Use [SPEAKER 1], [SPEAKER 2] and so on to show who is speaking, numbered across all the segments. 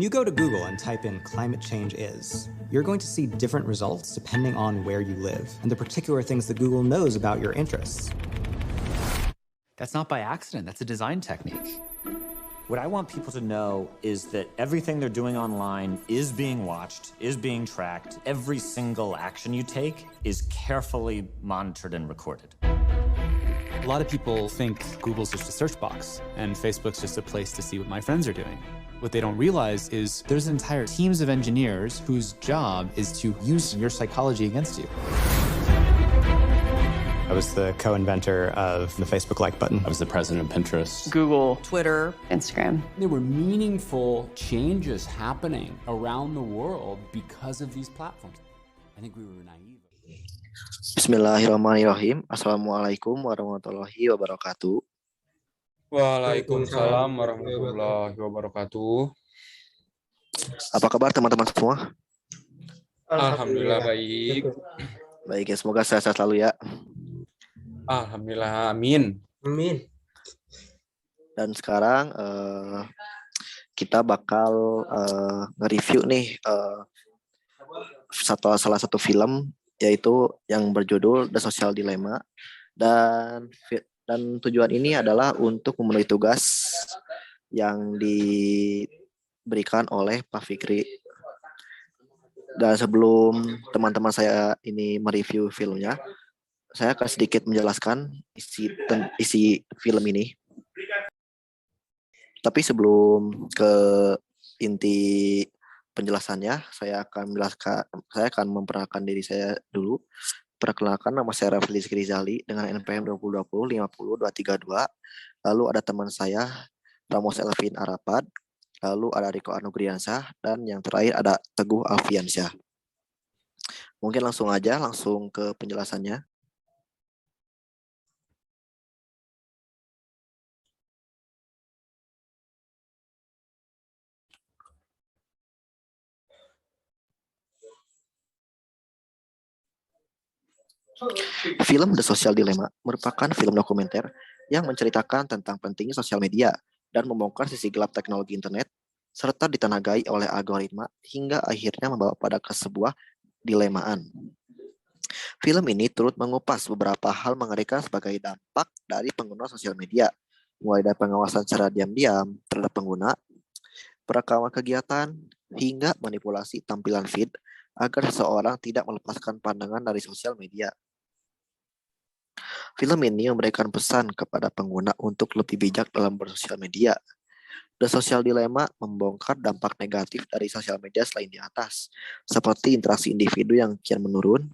[SPEAKER 1] When you go to Google and type in climate change is, you're going to see different results depending on where you live and the particular things that Google knows about your interests.
[SPEAKER 2] That's not by accident, that's a design technique.
[SPEAKER 3] What I want people to know is that everything they're doing online is being watched, is being tracked. Every single action you take is carefully monitored and recorded.
[SPEAKER 4] A lot of people think Google's just a search box and Facebook's just a place to see what my friends are doing. What they don't realize is there's entire teams of engineers whose job is to use your psychology against you.
[SPEAKER 1] I was the co-inventor of the Facebook like button.
[SPEAKER 5] I was the president of Pinterest.
[SPEAKER 6] Google, Twitter, Instagram.
[SPEAKER 7] There were meaningful changes happening around the world because of these platforms. I think we were naive.
[SPEAKER 8] Bismillahirrahmanirrahim. Assalamualaikum warahmatullahi wabarakatuh.
[SPEAKER 9] Waalaikumsalam warahmatullahi wabarakatuh.
[SPEAKER 8] Apa kabar teman-teman semua?
[SPEAKER 9] Alhamdulillah baik.
[SPEAKER 8] Baik ya, semoga sehat-sehat selalu ya.
[SPEAKER 9] Alhamdulillah, amin. Amin.
[SPEAKER 8] Dan sekarang kita bakal nge-review nih salah satu film, yaitu yang berjudul The Social Dilemma, dan tujuan ini adalah untuk memenuhi tugas yang diberikan oleh Pak Fikri. Dan sebelum teman-teman saya ini mereview filmnya, saya akan sedikit menjelaskan isi film ini. Tapi sebelum ke inti penjelasannya, saya akan memperkenalkan diri saya dulu. Perkenalkan, nama saya Rafli Rizali dengan NPM 2020 50232. Lalu ada teman saya Ramos Elvin Arapat, lalu ada Riko Anugriansah, dan yang terakhir ada Teguh Alfiansyah. Mungkin langsung ke penjelasannya. Film The Social Dilemma merupakan film dokumenter yang menceritakan tentang pentingnya sosial media dan membongkar sisi gelap teknologi internet, serta ditenagai oleh algoritma hingga akhirnya membawa pada sebuah dilemaan. Film ini turut mengupas beberapa hal mengerikan sebagai dampak dari pengguna sosial media, mulai dari pengawasan secara diam-diam terhadap pengguna, perekaman kegiatan, hingga manipulasi tampilan feed agar seseorang tidak melepaskan pandangan dari sosial media. Film ini memberikan pesan kepada pengguna untuk lebih bijak dalam bersosial media. The Social Dilemma membongkar dampak negatif dari sosial media selain di atas, seperti interaksi individu yang kian menurun,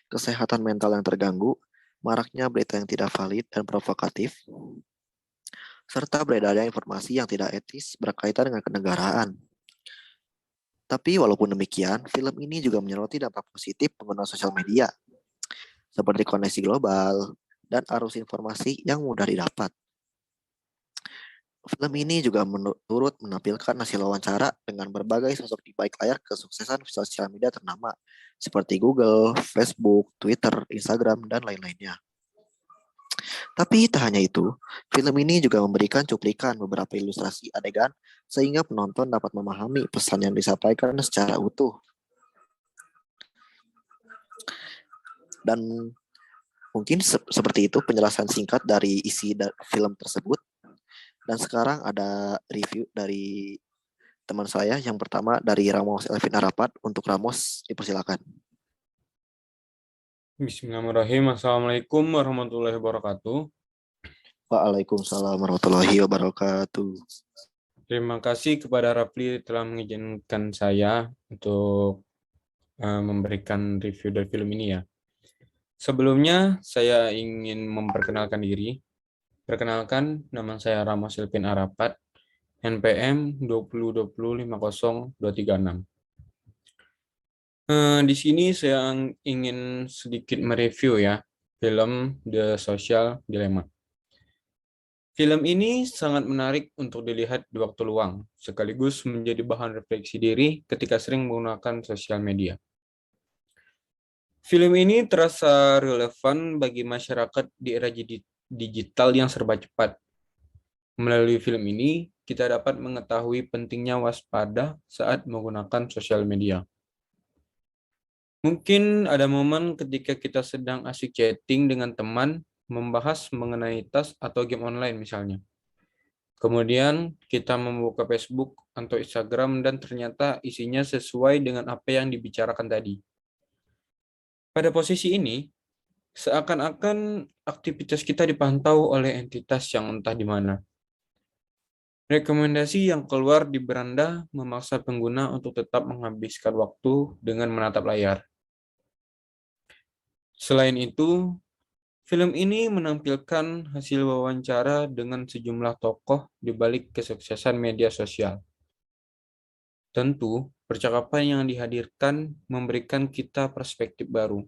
[SPEAKER 8] kesehatan mental yang terganggu, maraknya berita yang tidak valid dan provokatif, serta beredarnya informasi yang tidak etis berkaitan dengan kenegaraan. Tapi walaupun demikian, film ini juga menyoroti dampak positif pengguna sosial media, seperti koneksi global dan arus informasi yang mudah didapat. Film ini juga turut menampilkan hasil wawancara dengan berbagai sosok di balik layar kesuksesan sosial media ternama, seperti Google, Facebook, Twitter, Instagram, dan lain-lainnya. Tapi tak hanya itu, film ini juga memberikan cuplikan beberapa ilustrasi adegan sehingga penonton dapat memahami pesan yang disampaikan secara utuh. Dan mungkin seperti itu penjelasan singkat dari isi film tersebut. Dan sekarang ada review dari teman saya. Yang pertama dari Ramos Elvin Arapat. Untuk Ramos, dipersilakan.
[SPEAKER 9] Bismillahirrahmanirrahim. Assalamualaikum warahmatullahi wabarakatuh.
[SPEAKER 8] Waalaikumsalam warahmatullahi wabarakatuh.
[SPEAKER 9] Terima kasih kepada Rafli telah mengizinkan saya untuk memberikan review dari film ini ya. Sebelumnya, saya ingin memperkenalkan diri. Perkenalkan, nama saya Ramos Elvin Arapat, NPM 2020 50236. Di sini saya ingin sedikit mereview ya, film The Social Dilemma. Film ini sangat menarik untuk dilihat di waktu luang, sekaligus menjadi bahan refleksi diri ketika sering menggunakan sosial media. Film ini terasa relevan bagi masyarakat di era digital yang serba cepat. Melalui film ini, kita dapat mengetahui pentingnya waspada saat menggunakan sosial media. Mungkin ada momen ketika kita sedang asik chatting dengan teman, membahas mengenai tas atau game online misalnya. Kemudian kita membuka Facebook atau Instagram dan ternyata isinya sesuai dengan apa yang dibicarakan tadi. Pada posisi ini, seakan-akan aktivitas kita dipantau oleh entitas yang entah di mana. Rekomendasi yang keluar di beranda memaksa pengguna untuk tetap menghabiskan waktu dengan menatap layar. Selain itu, film ini menampilkan hasil wawancara dengan sejumlah tokoh di balik kesuksesan media sosial. Tentu, percakapan yang dihadirkan memberikan kita perspektif baru.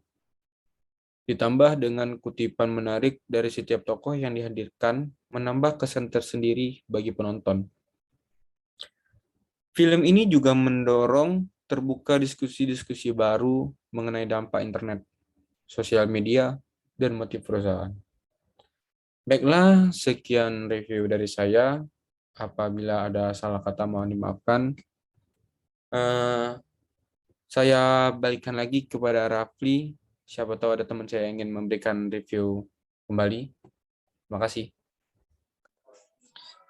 [SPEAKER 9] Ditambah dengan kutipan menarik dari setiap tokoh yang dihadirkan, menambah kesan tersendiri bagi penonton. Film ini juga mendorong terbuka diskusi-diskusi baru mengenai dampak internet, sosial media, dan motif perusahaan. Baiklah, sekian review dari saya. Apabila ada salah kata mohon dimaafkan. Saya balikan lagi kepada Rafli. Siapa tahu ada teman saya yang ingin memberikan review kembali. Terima kasih.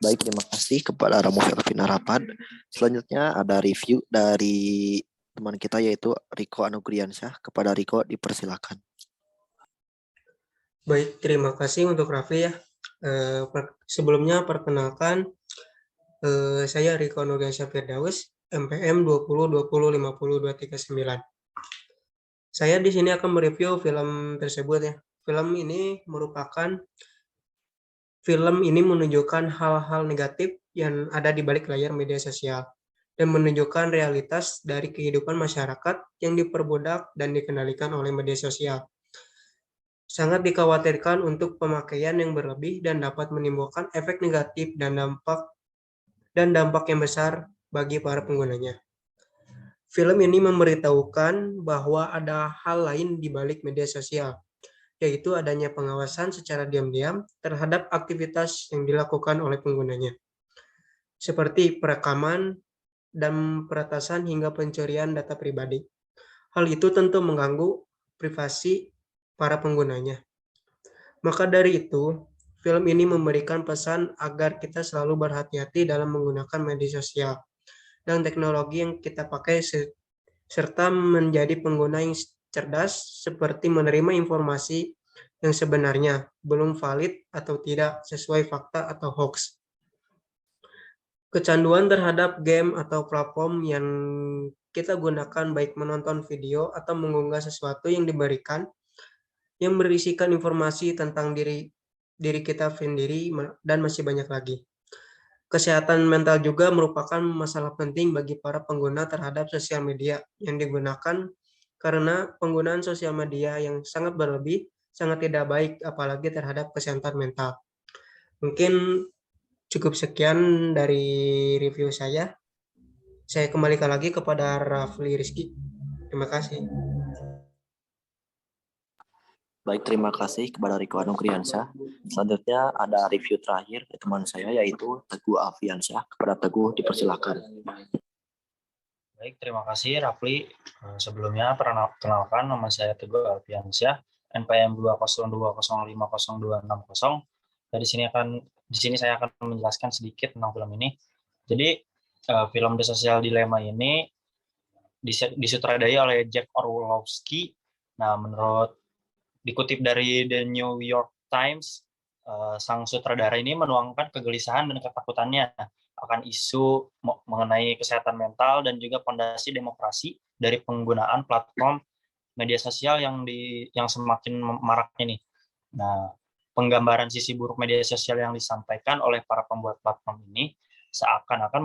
[SPEAKER 8] Baik, terima kasih kepada Ramo Selvin Harapan. Selanjutnya ada review dari teman kita yaitu Riko Anugriansyah. Kepada Riko dipersilakan.
[SPEAKER 5] Baik, terima kasih untuk Rafli ya. Sebelumnya perkenalkan, saya Riko Anugriansyah Firdaus, MPM 2020500239. Saya di sini akan mereview film tersebut ya. Film ini menunjukkan hal-hal negatif yang ada di balik layar media sosial dan menunjukkan realitas dari kehidupan masyarakat yang diperbudak dan dikendalikan oleh media sosial. Sangat dikhawatirkan untuk pemakaian yang berlebih dan dapat menimbulkan efek negatif dan dampak yang besar bagi para penggunanya. Film ini memberitahukan bahwa ada hal lain di balik media sosial, yaitu adanya pengawasan secara diam-diam terhadap aktivitas yang dilakukan oleh penggunanya, seperti perekaman dan peretasan hingga pencurian data pribadi. Hal itu tentu mengganggu privasi para penggunanya. Maka dari itu, film ini memberikan pesan agar kita selalu berhati-hati dalam menggunakan media sosial dan teknologi yang kita pakai serta menjadi pengguna yang cerdas seperti menerima informasi yang sebenarnya belum valid atau tidak sesuai fakta atau hoax. Kecanduan terhadap game atau platform yang kita gunakan baik menonton video atau mengunggah sesuatu yang diberikan yang berisikan informasi tentang diri kita sendiri dan masih banyak lagi. Kesehatan mental juga merupakan masalah penting bagi para pengguna terhadap sosial media yang digunakan karena penggunaan sosial media yang sangat berlebih sangat tidak baik apalagi terhadap kesehatan mental. Mungkin cukup sekian dari review saya. Saya kembalikan lagi kepada Rafli Rizky. Terima kasih.
[SPEAKER 8] Baik, terima kasih kepada Riko Anugriansyah. Selanjutnya ada review terakhir dari teman saya yaitu Teguh Alfiansyah. Kepada Teguh dipersilakan.
[SPEAKER 10] Baik, terima kasih Rafli. Sebelumnya perkenalkan nama saya Teguh Alfiansyah, NPM 202050260. Di sini saya akan menjelaskan sedikit tentang film ini. Jadi film The Social Dilemma ini disutradai oleh Jack Orlowski. Nah, dikutip dari The New York Times, sang sutradara ini menuangkan kegelisahan dan ketakutannya akan isu mengenai kesehatan mental dan juga fondasi demokrasi dari penggunaan platform media sosial yang semakin maraknya nih. Nah, penggambaran sisi buruk media sosial yang disampaikan oleh para pembuat platform ini seakan-akan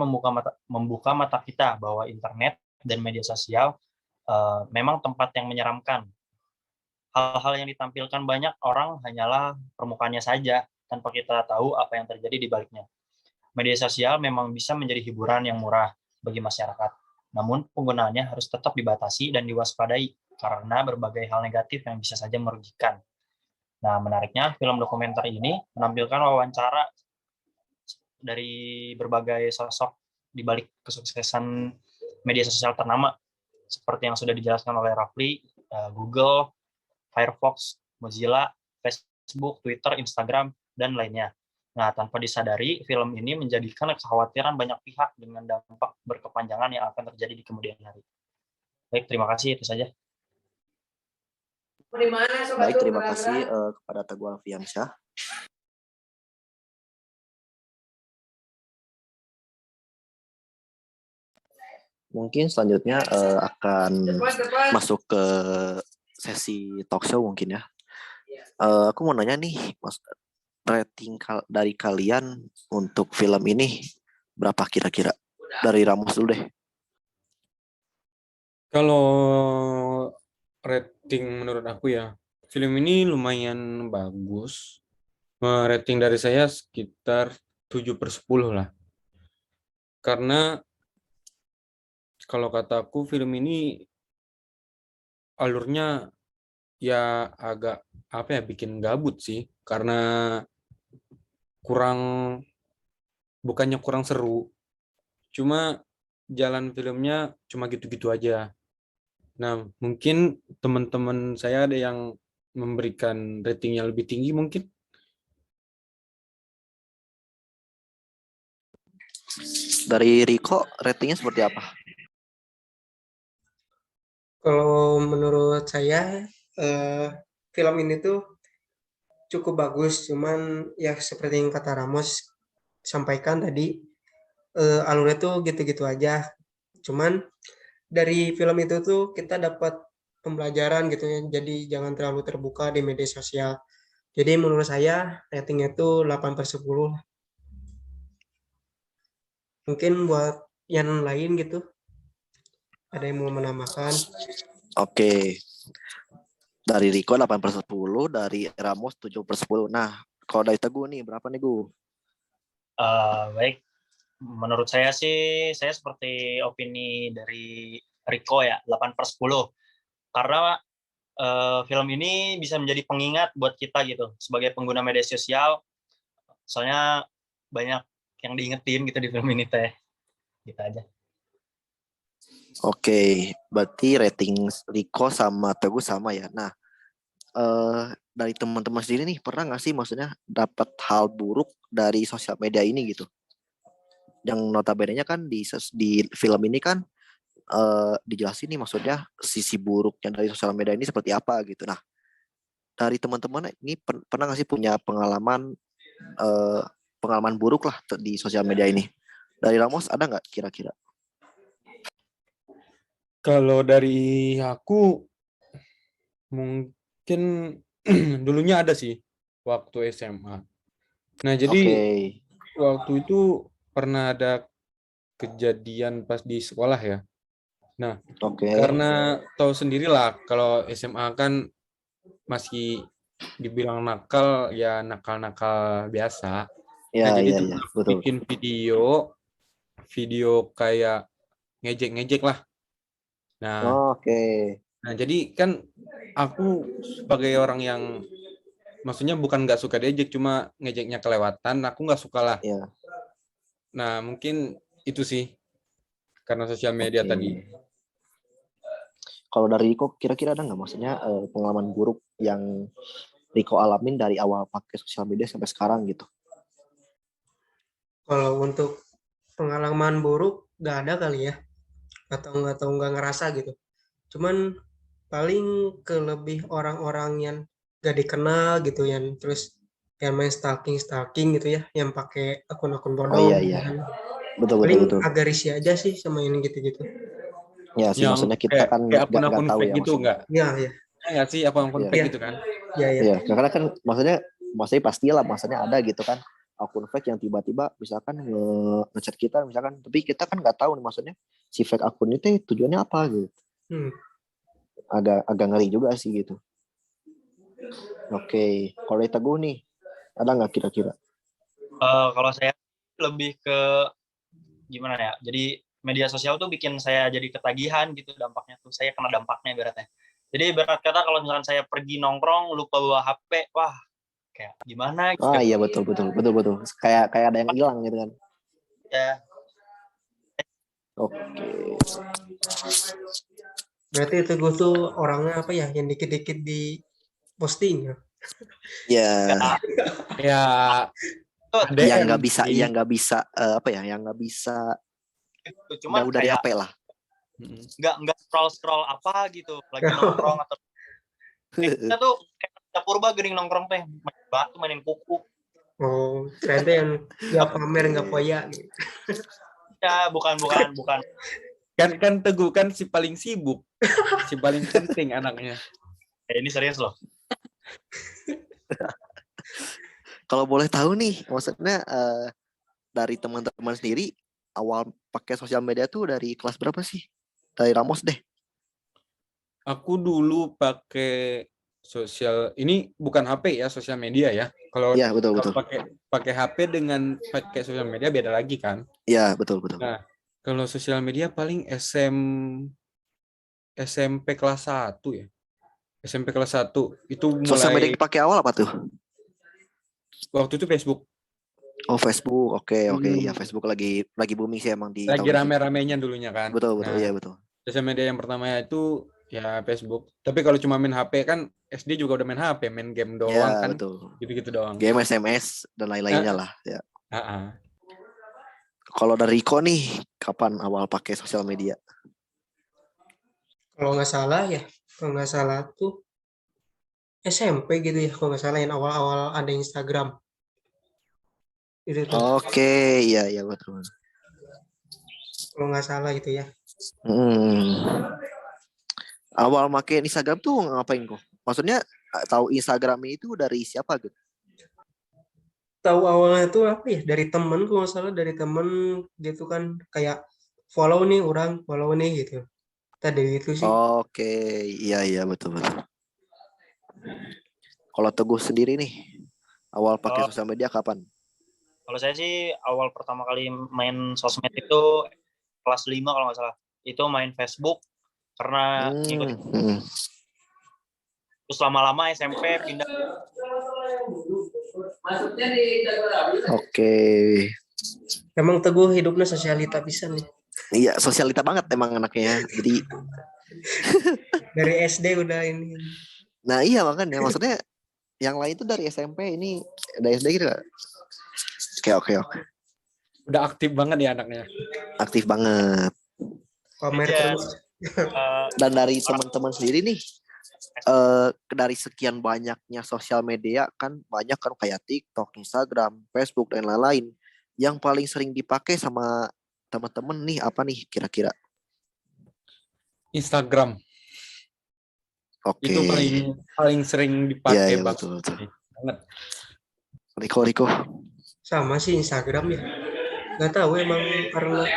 [SPEAKER 10] membuka mata kita bahwa internet dan media sosial memang tempat yang menyeramkan. Hal-hal yang ditampilkan banyak orang hanyalah permukaannya saja, tanpa kita tahu apa yang terjadi di baliknya. Media sosial memang bisa menjadi hiburan yang murah bagi masyarakat, namun penggunaannya harus tetap dibatasi dan diwaspadai, karena berbagai hal negatif yang bisa saja merugikan. Nah, menariknya, film dokumenter ini menampilkan wawancara dari berbagai sosok di balik kesuksesan media sosial ternama seperti yang sudah dijelaskan oleh Rafli, Google, Firefox, Mozilla, Facebook, Twitter, Instagram, dan lainnya. Nah, tanpa disadari, film ini menjadikan kekhawatiran banyak pihak dengan dampak berkepanjangan yang akan terjadi di kemudian hari. Baik, terima kasih, itu saja.
[SPEAKER 8] Baik, terima kasih kepada Teguh Alfiansyah. Mungkin selanjutnya akan masuk ke sesi talk show mungkin ya. Aku mau nanya nih, Mas, rating dari kalian untuk film ini berapa kira-kira? Dari Ramos dulu deh.
[SPEAKER 9] Kalau rating menurut aku ya, film ini lumayan bagus. Rating dari saya sekitar 7/10 lah. Karena kalau kata aku film ini alurnya ya agak bikin gabut sih, karena bukannya kurang seru, cuma jalan filmnya cuma gitu-gitu aja. Nah, mungkin teman-teman saya ada yang memberikan rating yang lebih tinggi mungkin.
[SPEAKER 8] Dari Riko, ratingnya seperti apa?
[SPEAKER 5] Kalau menurut saya film ini tuh cukup bagus, cuman ya seperti yang kata Ramos sampaikan tadi, alurnya tuh gitu-gitu aja. Cuman dari film itu tuh kita dapat pembelajaran gitu ya, jadi jangan terlalu terbuka di media sosial. Jadi menurut saya ratingnya tuh 8/10. Mungkin buat yang lain gitu, ada yang mau menambahkan?
[SPEAKER 8] Oke. Dari Riko 8/10, dari Ramos 7/10. Nah, kalau dari Teguh nih, berapa nih, Gu?
[SPEAKER 10] Baik, menurut saya sih, saya seperti opini dari Riko ya, 8/10. Karena film ini bisa menjadi pengingat buat kita gitu, sebagai pengguna media sosial, soalnya banyak yang diingetin gitu di film ini teh. Gitu aja.
[SPEAKER 8] Oke, berarti rating Riko sama Teguh sama ya. Nah, dari teman-teman sendiri nih, pernah nggak sih maksudnya dapat hal buruk dari sosial media ini gitu? Yang notabene-nya kan di film ini kan dijelasin nih maksudnya sisi buruknya dari sosial media ini seperti apa gitu. Nah, dari teman-teman ini pernah nggak sih punya pengalaman buruk lah di sosial media ini? Dari Ramos ada nggak kira-kira?
[SPEAKER 9] Kalau dari aku mungkin dulunya ada sih waktu SMA. Nah, jadi waktu itu pernah ada kejadian pas di sekolah ya. Nah, karena tahu sendirilah kalau SMA kan masih dibilang nakal, ya nakal-nakal biasa.
[SPEAKER 8] Ya,
[SPEAKER 9] nah, jadi
[SPEAKER 8] betul.
[SPEAKER 9] bikin video kayak ngejek-ngejek lah. Nah, nah, jadi kan aku sebagai orang yang maksudnya bukan nggak suka diejek, cuma ngejeknya kelewatan, aku nggak suka lah. Nah, mungkin itu sih karena sosial media tadi.
[SPEAKER 8] Kalau dari Riko, kira-kira ada nggak maksudnya pengalaman buruk yang Riko alamin dari awal pakai sosial media sampai sekarang gitu?
[SPEAKER 5] Kalau untuk pengalaman buruk nggak ada kali ya, atau nggak ngerasa gitu. Cuman paling ke lebih orang-orang yang gak dikenal gitu, yang terus yang main stalking gitu ya, yang pakai akun-akun bodong.
[SPEAKER 8] Betul.
[SPEAKER 5] Agak risih aja sih sama ini gitu-gitu.
[SPEAKER 8] Ya sih, maksudnya kita kan nggak tahu ya
[SPEAKER 9] gitu nggak?
[SPEAKER 5] Iya.
[SPEAKER 9] Nggak sih, akun fake gitu kan?
[SPEAKER 5] Iya.
[SPEAKER 8] Karena kan maksudnya pastilah maksudnya ada gitu kan akun fake yang tiba-tiba misalkan ngechat kita misalkan, tapi kita kan nggak tahu nih maksudnya si fake akun itu tujuannya apa gitu. Agak ngeri juga sih gitu. Oke, kalau Teguh nih ada nggak kira-kira?
[SPEAKER 10] Kalau saya lebih ke gimana ya? Jadi media sosial tuh bikin saya jadi ketagihan gitu dampaknya tuh. Saya kena dampaknya ibaratnya. Jadi ibarat kata kalau misalkan saya pergi nongkrong lupa bawa HP, wah kayak gimana gitu.
[SPEAKER 8] Oh iya betul. Kayak ada yang hilang gitu kan.
[SPEAKER 10] Ya.
[SPEAKER 8] Oke.
[SPEAKER 5] Berarti Teguh tuh orangnya apa ya, yang dikit-dikit di posting ya?
[SPEAKER 8] Ya.
[SPEAKER 9] Ya
[SPEAKER 8] yang nggak bisa
[SPEAKER 10] Cuman
[SPEAKER 8] jauh dari
[SPEAKER 10] kayak
[SPEAKER 8] HP lah.
[SPEAKER 10] nggak scroll apa gitu lagi nongkrong atau kita tuh kayak purba gering nongkrong teh main batu mainin kuku.
[SPEAKER 5] Oh, ternyata yang nggak pamer nggak poya gitu.
[SPEAKER 10] Ya bukan
[SPEAKER 9] kan Teguh kan si paling sibuk, si paling penting anaknya.
[SPEAKER 10] Ini serius loh.
[SPEAKER 8] Kalau boleh tahu nih, maksudnya dari teman-teman sendiri awal pakai sosial media tuh dari kelas berapa sih? Dari Ramos deh.
[SPEAKER 9] Aku dulu pakai sosial, ini bukan HP ya, sosial media ya. Kalau
[SPEAKER 8] ya, betul.
[SPEAKER 9] pakai HP dengan pakai sosial media beda lagi kan?
[SPEAKER 8] Iya, betul.
[SPEAKER 9] Nah, kalau sosial media paling SMP kelas 1 ya. SMP kelas 1 itu mulai.
[SPEAKER 8] Sosial media yang dipakai awal apa tuh?
[SPEAKER 9] Waktu itu Facebook.
[SPEAKER 8] Oh, Facebook. Oke. Ya, Facebook lagi booming sih emang di
[SPEAKER 9] lagi rame-ramenya dulunya kan.
[SPEAKER 8] Betul.
[SPEAKER 9] Nah,
[SPEAKER 8] iya betul.
[SPEAKER 9] Sosial media yang pertama itu ya Facebook. Tapi kalau cuma main HP kan SD juga udah main HP, main game doang
[SPEAKER 8] ya,
[SPEAKER 9] kan.
[SPEAKER 8] Betul.
[SPEAKER 9] Gitu-gitu doang.
[SPEAKER 8] Game, SMS dan lain-lainnya lah ya. Kalau dari Riko nih, kapan awal pakai sosial media?
[SPEAKER 5] Kalau nggak salah tuh SMP gitu ya, kalau nggak salah yang awal-awal ada Instagram.
[SPEAKER 8] Oke, iya betul.
[SPEAKER 5] Kalau nggak salah gitu ya.
[SPEAKER 8] Awal pakai Instagram tuh ngapain kok? Maksudnya tahu Instagram itu dari siapa gitu?
[SPEAKER 5] Tahu awalnya tuh apa ya, dari temen, kalau nggak salah dari temen gitu kan, kayak follow nih gitu. Tadi itu sih.
[SPEAKER 8] Oke, iya betul. Kalau Teguh sendiri nih, awal pakai sosial media kapan?
[SPEAKER 10] Kalau saya sih awal pertama kali main sosmed itu kelas 5 kalau nggak salah. Itu main Facebook karena ngikutin. Terus lama-lama SMP pindah.
[SPEAKER 8] Oke.
[SPEAKER 5] Emang Teguh hidupnya sosialita pisan nih.
[SPEAKER 8] Iya, sosialita banget emang anaknya. Jadi
[SPEAKER 5] dari SD udah ini.
[SPEAKER 8] Nah iya makanya, maksudnya yang lain tuh dari SMP, ini dari SD gitu. Oke.
[SPEAKER 9] Udah aktif banget ya anaknya.
[SPEAKER 8] Aktif banget.
[SPEAKER 5] Pamer terus.
[SPEAKER 8] Dan dari teman-teman sendiri nih, dari sekian banyaknya sosial media kan banyak kan kayak TikTok, Instagram, Facebook dan lain-lain. Yang paling sering dipakai sama teman-teman nih apa nih kira-kira?
[SPEAKER 9] Instagram.
[SPEAKER 8] Oke.
[SPEAKER 9] Itu paling sering dipakai
[SPEAKER 8] betul.
[SPEAKER 9] banget.
[SPEAKER 8] Riko.
[SPEAKER 5] Sama sih Instagram ya. Nggak tahu emang karena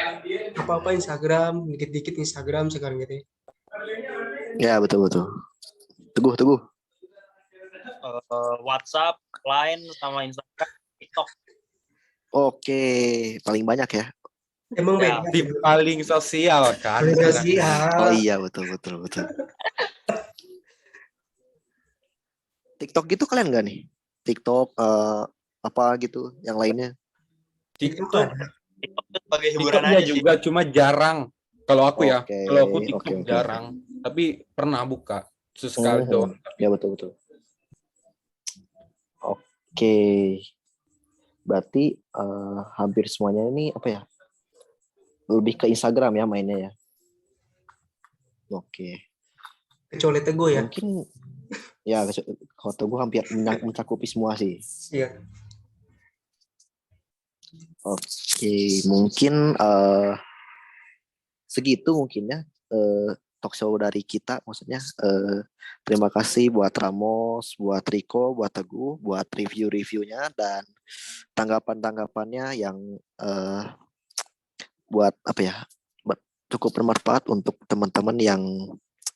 [SPEAKER 5] apa-apa Instagram, dikit-dikit Instagram sekarang gitu ya.
[SPEAKER 8] Ya betul. Teguh.
[SPEAKER 10] WhatsApp, Line, sama Instagram, TikTok.
[SPEAKER 8] Oke, paling banyak ya.
[SPEAKER 5] Emang beda.
[SPEAKER 9] Paling sosial kan.
[SPEAKER 5] Sosial.
[SPEAKER 8] Oh iya betul. TikTok gitu kalian nggak nih? TikTok apa gitu yang lainnya?
[SPEAKER 9] TikTok
[SPEAKER 10] sebagai hiburan aja
[SPEAKER 9] juga sih. Cuma jarang. Kalau aku ya, kalau aku TikTok
[SPEAKER 8] Oke.
[SPEAKER 9] jarang. Tapi pernah buka sesekali doang.
[SPEAKER 8] Ya betul. Oke. Berarti hampir semuanya ini apa ya? Lebih ke Instagram ya mainnya ya. Oke.
[SPEAKER 5] Kecuali Teguh ya.
[SPEAKER 8] Mungkin ya kalau Teguh hampir mencakupi semua sih.
[SPEAKER 5] Iya.
[SPEAKER 8] Oke, mungkin segitu mungkin ya talk show dari kita, maksudnya terima kasih buat Ramos, buat Riko, buat Teguh, buat review-reviewnya dan tanggapan-tanggapannya yang buat apa ya, cukup bermanfaat untuk teman-teman yang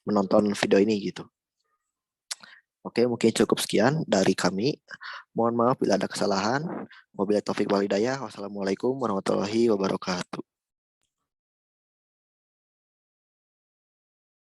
[SPEAKER 8] menonton video ini gitu. Oke, mungkin cukup sekian dari kami. Mohon maaf bila ada kesalahan. Wabillahi taufik wal hidayah. Wassalamualaikum warahmatullahi wabarakatuh.